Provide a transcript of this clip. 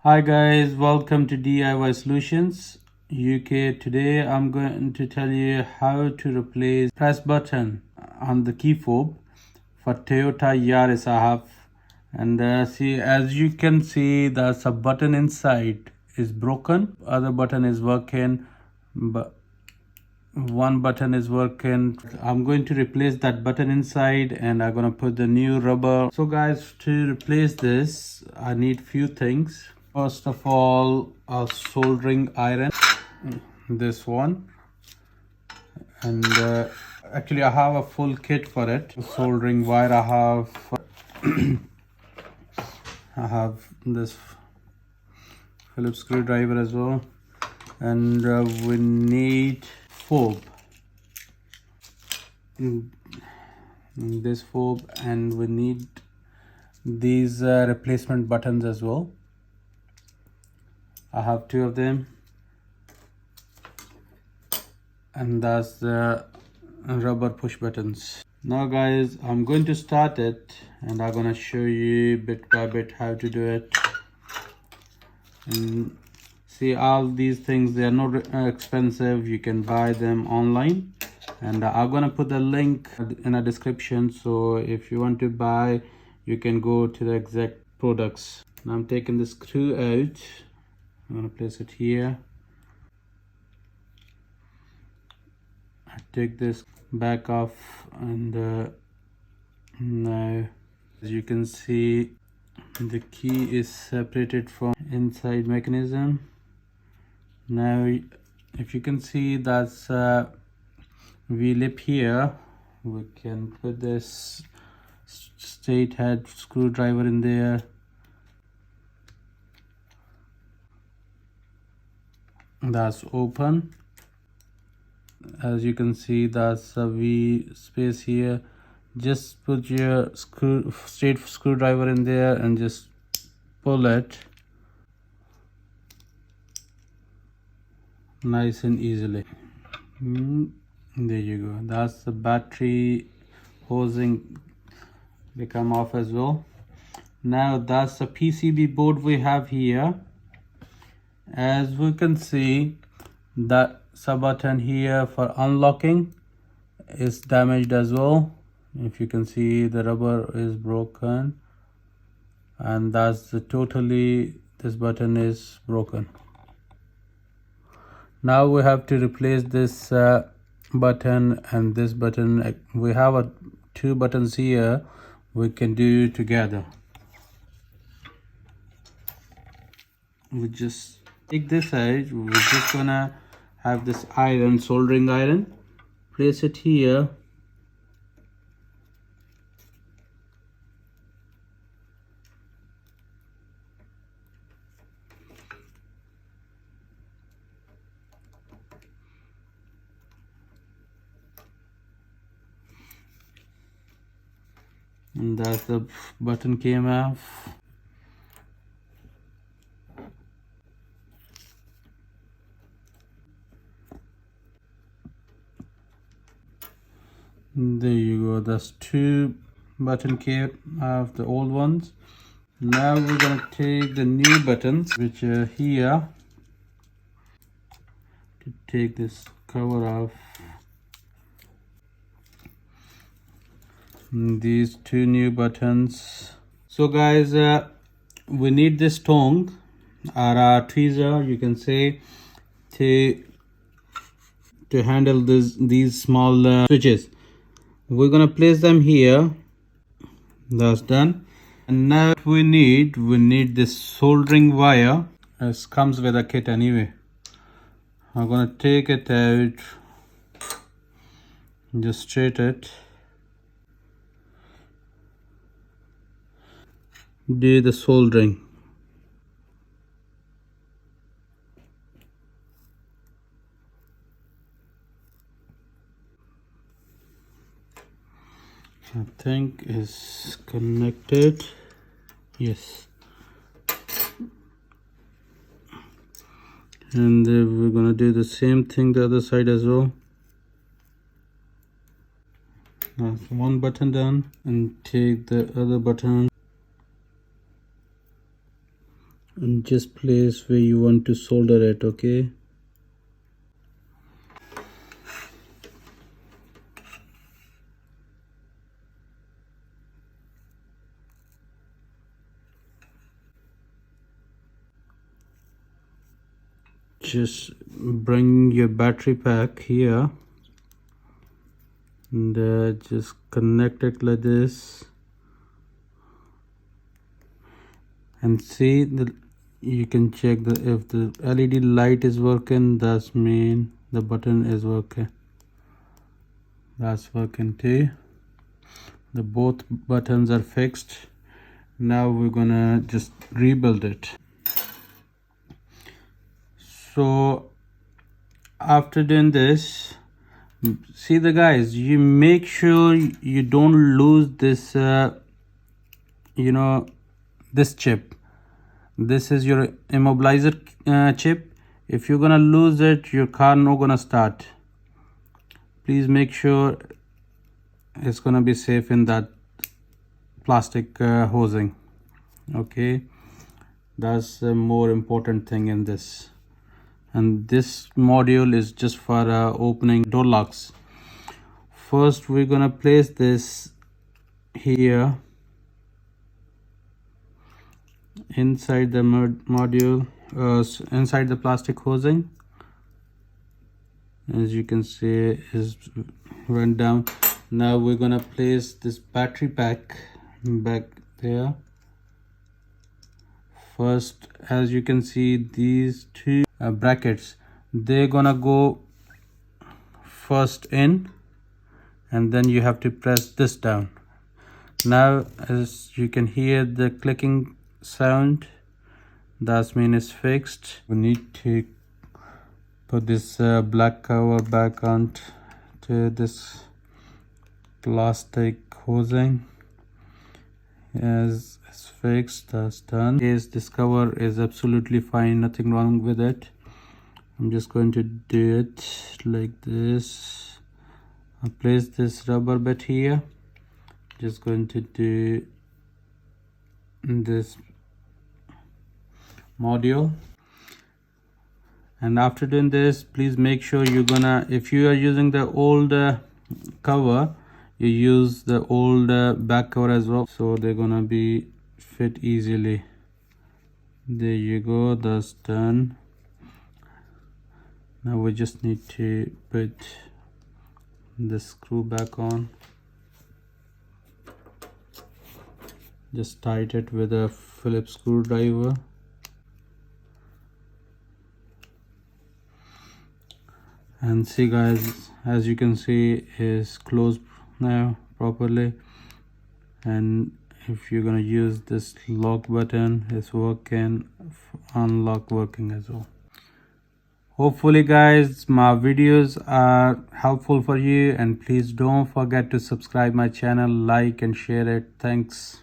Hi guys, welcome to DIY Solutions UK. Today I'm going to tell you how to replace press button on the key fob for Toyota Yaris I have. And see, as you can see, there's a button inside is broken, other button is working, but one button is working. I'm going to replace that button inside and I'm gonna put the new rubber. So guys, to replace this I need few things. First of all, a soldering iron, this one, and actually I have a full kit for it. Soldering wire, I have this Phillips screwdriver as well, and we need fob, this fob, and we need these replacement buttons as well. I have two of them, and that's the rubber push buttons. Now guys, I'm going to start it and I'm gonna show you bit by bit how to do it. And see, all these things, they are not expensive, you can buy them online, and I'm gonna put the link in the description, so if you want to buy you can go to the exact products. Now I'm taking the screw out, I'm gonna place it here. I take this back off, and now as you can see, the key is separated from inside mechanism. Now if you can see, that's V-lip here. We can put this straight head screwdriver in there. That's open. As you can see, that's a V space here. Just put your straight screwdriver in there and just pull it nice and easily. There you go. That's the battery hosing become off as well. Now that's the PCB board we have here. As we can see, that sub button here for unlocking is damaged as well. If you can see, the rubber is broken, and that's the totally, this button is broken. Now we have to replace this button and this button. We have two buttons here we can do together. We just take this out. We're just gonna have this iron, soldering iron, place it here. And that's the button came off. There you go. That's two button came off, the old ones. Now we're gonna take the new buttons which are here, to take this cover off. These two new buttons. So guys, we need this tongue or a tweezer, you can say, to handle these small switches. We're gonna place them here. That's done. And now we need this soldering wire. It comes with a kit anyway. I'm gonna take it out, just straight it, do the soldering. I think is connected. Yes. And we're gonna do the same thing the other side as well. That's one button done, and take the other button and just place where you want to solder it. Okay, just bring your battery pack here and just connect it like this, and see you can check if the LED light is working, that's mean the button is working. That's working too. The both buttons are fixed. Now we're gonna just rebuild it. So after doing this, see the guys, you make sure you don't lose this this chip. This is your immobilizer chip. If you're gonna lose it, your car not gonna start. Please make sure it's gonna be safe in that plastic hosing. Okay, that's the more important thing in this. And this module is just for opening door locks. First we're gonna place this here inside the module, inside the plastic hosing. As you can see, is went down. Now we're gonna place this battery pack back there. First, as you can see, these two brackets, they're gonna go first in, and then you have to press this down. Now as you can hear the clicking sound, that means it's fixed. We need to put this black cover back onto this plastic hosing. As it's fixed, that's done. Yes, this cover is absolutely fine, nothing wrong with it. I'm just going to do it like this. I'll place this rubber bit here. Just going to do this module. And after doing this, please make sure you're gonna, if you are using the old cover, you use the old back cover as well, so they're gonna be fit easily. There you go, that's done. Now we just need to put the screw back on. Just tighten it with a Phillips screwdriver. And see guys, as you can see, is closed now properly. And if you're gonna use this lock button, it's working, unlock working as well. Hopefully guys, my videos are helpful for you, and please don't forget to subscribe my channel, like and share it. Thanks.